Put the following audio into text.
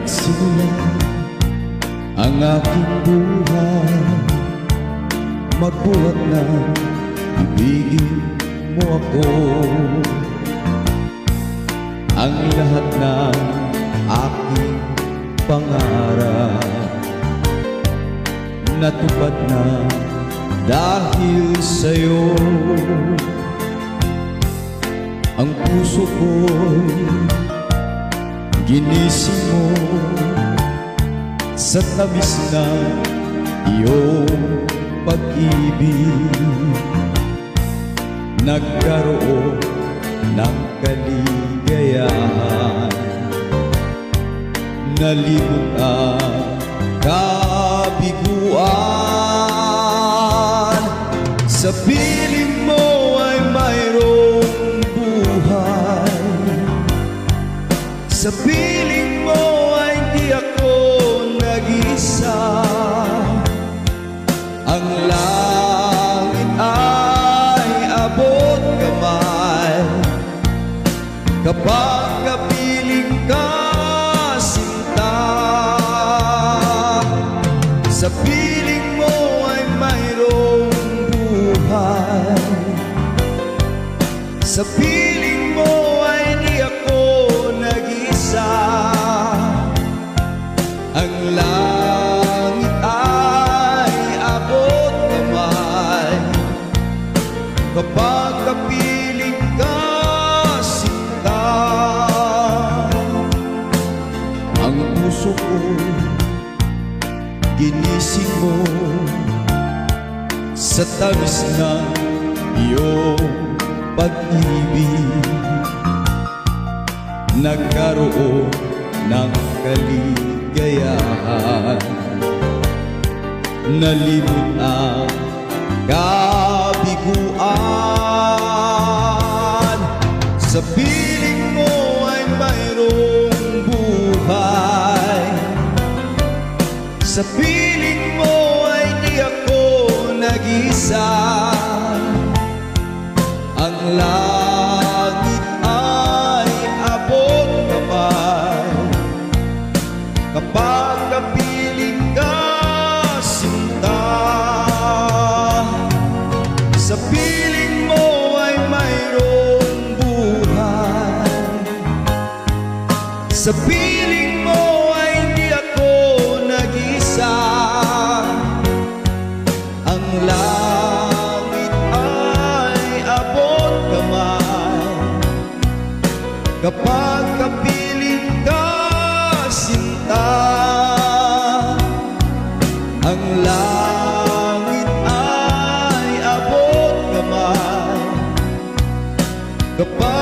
Nagsimula ang aking buhay, magbuhat na ibigin mo ako. Ang lahat ng aking pangarap natupad na dahil sa'yo. Ang puso ko'y ginising mo sa tamis na iyong pag-ibig. Nagkaroon ng kaligayahan, nalimot ang kabiguan. Sa piling mo ay mayroong buhay, sa piling mo ay di ako nag-isa. Ang langit ay abot kamay kapag kapiling ka, sinta. Sa piling mo ay mayroong buhay, sa piling mo ay di ako nag-isa. Ang langit ay abot kamay kapag kapiling ka, sinta. Ang puso ko ginising mo sa tamis ng iyong pag-ibig. Nagkaroon ng kaligayahan, nalimot ang kabiguan. Sa piling mo ay mayroong buhay, sa piling mo ay di ako nag-isa. Ang langit ay abot kamay kapag kapiling ka, sinta. Sa piling mo ay mayroong buhay, sa piling mo ay di ako nag-isa. Ang langit ay abot kamay kapag kapiling ka, sinta. Ang langit ay abot kamay kapag